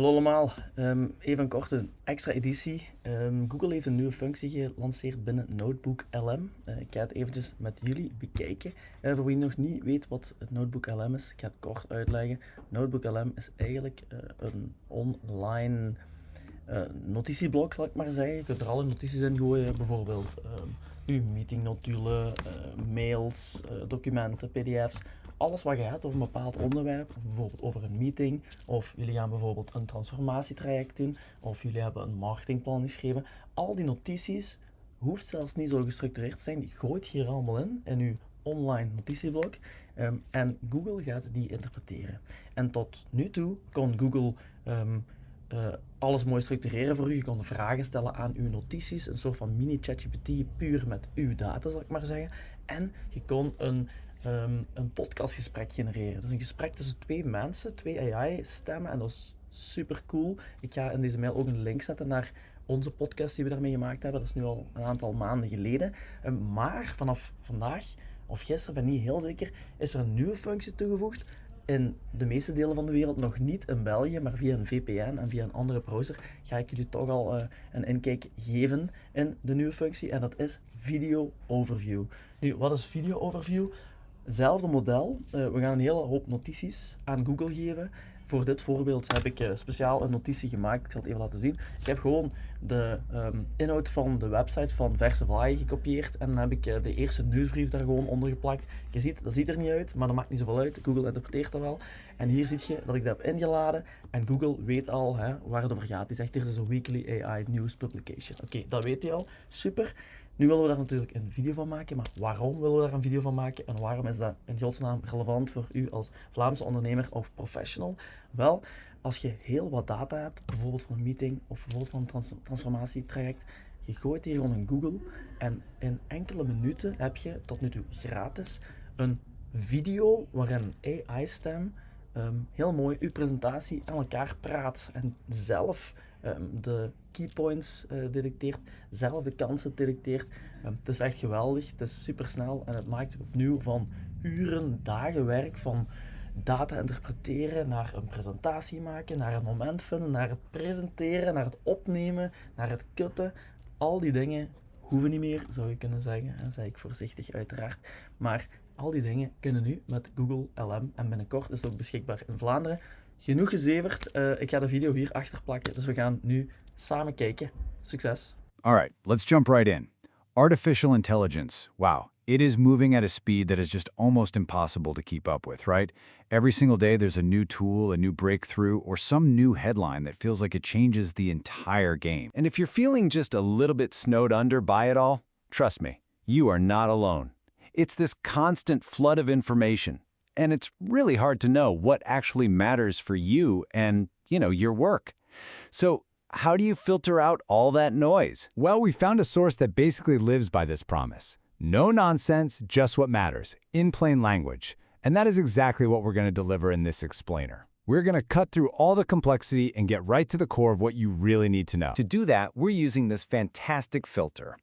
Hallo allemaal, even een korte extra editie. Google heeft een nieuwe functie gelanceerd binnen NotebookLM. Ik ga het eventjes met jullie bekijken. Voor wie nog niet weet wat het NotebookLM is, ik ga het kort uitleggen. NotebookLM is eigenlijk een online notitieblok, zal ik maar zeggen. Je kunt er alle notities in gooien, bijvoorbeeld uw meetingnotulen, mails, documenten, pdf's. Alles wat je hebt over een bepaald onderwerp, of bijvoorbeeld over een meeting, of jullie gaan bijvoorbeeld een transformatietraject doen, of jullie hebben een marketingplan geschreven. Al die notities hoeft zelfs niet zo gestructureerd te zijn, die gooit je hier allemaal in uw online notitieblok. En Google gaat die interpreteren. En tot nu toe kon Google alles mooi structureren voor u. Je kon vragen stellen aan uw notities, een soort van mini-ChatGPT puur met uw data, zal ik maar zeggen. En je kon een podcastgesprek genereren. Dus een gesprek tussen twee mensen, twee AI-stemmen, en dat is super cool. Ik ga in deze mail ook een link zetten naar onze podcast die we daarmee gemaakt hebben. Dat is nu al een aantal maanden geleden. Maar vanaf vandaag, of gisteren, ben ik niet heel zeker, is er een nieuwe functie toegevoegd. In de meeste delen van de wereld nog niet in België, maar via een VPN en via een andere browser ga ik jullie toch al een inkijk geven in de nieuwe functie. En dat is Video Overview. Nu, wat is Video Overview? Hetzelfde model. We gaan een hele hoop notities aan Google geven. Voor dit voorbeeld heb ik speciaal een notitie gemaakt. Ik zal het even laten zien. Ik heb gewoon de inhoud van de website van Verse Vlaai gekopieerd. En dan heb ik de eerste nieuwsbrief daar gewoon onder geplakt. Je ziet, dat ziet er niet uit, maar dat maakt niet zoveel uit. Google interpreteert dat wel. En hier zie je dat ik dat heb ingeladen. En Google weet al waar het over gaat. Die zegt, dit is een weekly AI news publication. Oké, dat weet hij al. Super. Nu willen we daar natuurlijk een video van maken, maar waarom willen we daar een video van maken en waarom is dat in godsnaam relevant voor u als Vlaamse ondernemer of professional? Wel, als je heel wat data hebt, bijvoorbeeld van een meeting of bijvoorbeeld van een transformatietraject, je gooit hier gewoon in Google en in enkele minuten heb je tot nu toe gratis een video waarin een AI-stem heel mooi uw presentatie aan elkaar praat en zelf de keypoints detecteert, zelf de kansen detecteert. Het is echt geweldig, het is super snel en het maakt opnieuw van uren, dagen werk van data interpreteren naar een presentatie maken, naar het moment vinden, naar het presenteren, naar het opnemen, naar het kutten. Al die dingen hoeven niet meer, zou je kunnen zeggen. Dat zeg ik voorzichtig uiteraard. Maar al die dingen kunnen nu met Google LM en binnenkort is het ook beschikbaar in Vlaanderen. Genoeg gezeverd. Ik ga de video hier achter plakken, dus we gaan nu samen kijken. Succes! All right, let's jump right in. Artificial intelligence. Wow. It is moving at a speed that is just almost impossible to keep up with, right? Every single day there's a new tool, a new breakthrough, or some new headline that feels like it changes the entire game. And if you're feeling just a little bit snowed under by it all, trust me, you are not alone. It's this constant flood of information, and it's really hard to know what actually matters for you and, your work. So, how do you filter out all that noise? Well, we found a source that basically lives by this promise. No nonsense, just what matters, in plain language. And that is exactly what we're going to deliver in this explainer. We're going to cut through all the complexity and get right to the core of what you really need to know. To do that, we're using this fantastic filter.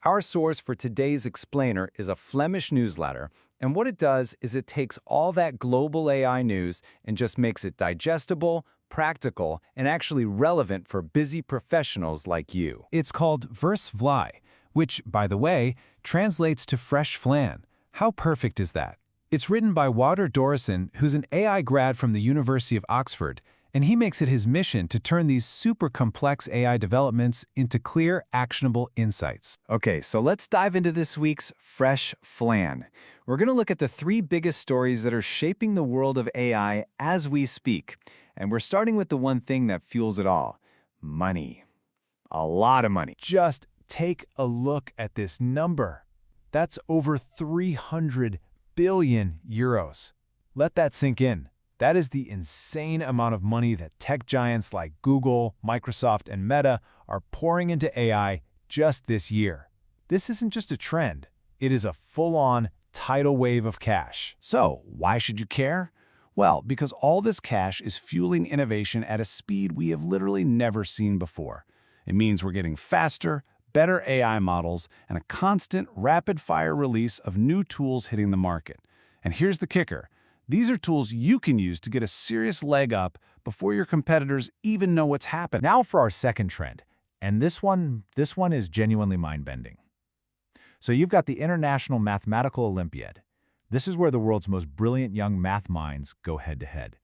Our source for today's explainer is a Flemish newsletter, and what it does is it takes all that global AI news and just makes it digestible, practical, and actually relevant for busy professionals like you. It's called Verse Vlaai, which, by the way, translates to fresh flan. How perfect is that? It's written by Wouter Dorison, who's an AI grad from the University of Oxford, and he makes it his mission to turn these super complex AI developments into clear, actionable insights. Okay, so let's dive into this week's Fresh Flan. We're going to look at the 3 biggest stories that are shaping the world of AI as we speak. And we're starting with the one thing that fuels it all: money. A lot of money. Just take a look at this number. That's over 300 billion euros. Let that sink in. That is the insane amount of money that tech giants like Google, Microsoft, and Meta are pouring into AI just this year. This isn't just a trend. It is a full-on tidal wave of cash. So, why should you care? Well, because all this cash is fueling innovation at a speed we have literally never seen before. It means we're getting faster, better AI models, and a constant, rapid-fire release of new tools hitting the market. And here's the kicker. These are tools you can use to get a serious leg up before your competitors even know what's happened. Now for our second trend, and this one is genuinely mind-bending. So you've got the International Mathematical Olympiad. This is where the world's most brilliant young math minds go head-to-head.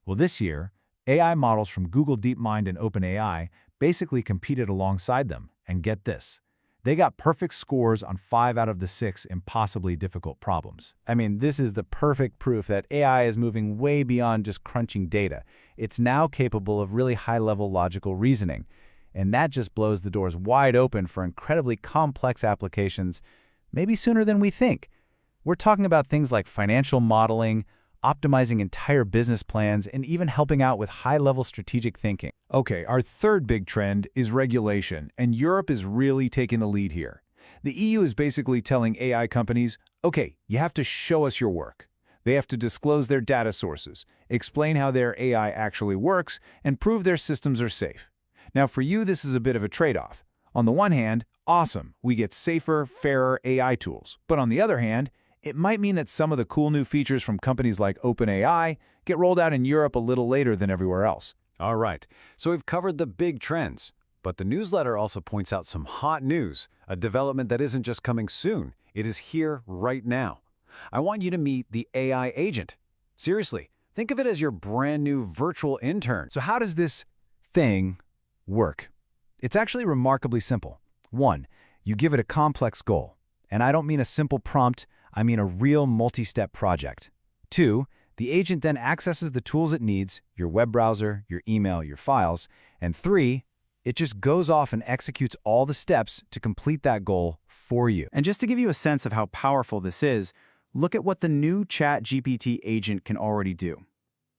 Well, this year, AI models from Google DeepMind and OpenAI basically competed alongside them, and get this. They got perfect scores on 5 out of the 6 impossibly difficult problems. I mean, this is the perfect proof that AI is moving way beyond just crunching data. It's now capable of really high-level logical reasoning. And that just blows the doors wide open for incredibly complex applications, maybe sooner than we think. We're talking about things like financial modeling, optimizing entire business plans, and even helping out with high-level strategic thinking. Okay, our third big trend is regulation, and Europe is really taking the lead here. The EU is basically telling AI companies, okay, you have to show us your work. They have to disclose their data sources, explain how their AI actually works, and prove their systems are safe. Now, for you, this is a bit of a trade-off. On the one hand, awesome, we get safer, fairer AI tools. But on the other hand, it might mean that some of the cool new features from companies like OpenAI get rolled out in Europe a little later than everywhere else. All right, so we've covered the big trends. But the newsletter also points out some hot news, a development that isn't just coming soon. It is here right now. I want you to meet the AI agent. Seriously, think of it as your brand new virtual intern. So how does this thing work? It's actually remarkably simple. 1, you give it a complex goal. And I don't mean a simple prompt, I mean a real multi-step project. 2, the agent then accesses the tools it needs, your web browser, your email, your files. And 3, it just goes off and executes all the steps to complete that goal for you. And just to give you a sense of how powerful this is, look at what the new ChatGPT agent can already do.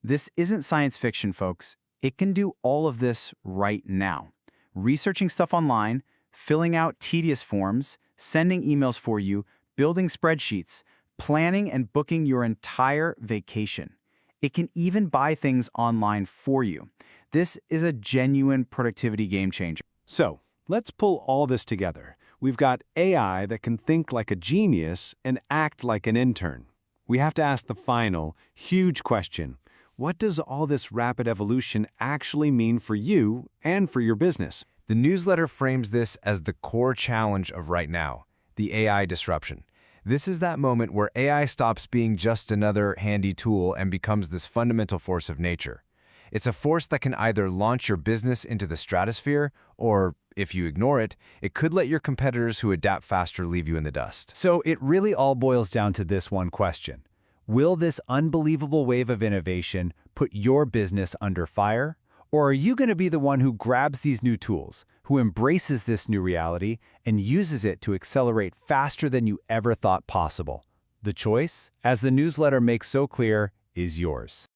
This isn't science fiction, folks. It can do all of this right now. Researching stuff online, filling out tedious forms, sending emails for you, building spreadsheets, planning and booking your entire vacation. It can even buy things online for you. This is a genuine productivity game changer. So, let's pull all this together. We've got AI that can think like a genius and act like an intern. We have to ask the final, huge question. What does all this rapid evolution actually mean for you and for your business? The newsletter frames this as the core challenge of right now, the AI disruption. This is that moment where AI stops being just another handy tool and becomes this fundamental force of nature. It's a force that can either launch your business into the stratosphere, or, if you ignore it, it could let your competitors who adapt faster leave you in the dust. So it really all boils down to this one question. Will this unbelievable wave of innovation put your business under fire? Or are you going to be the one who grabs these new tools, who embraces this new reality, and uses it to accelerate faster than you ever thought possible? The choice, as the newsletter makes so clear, is yours.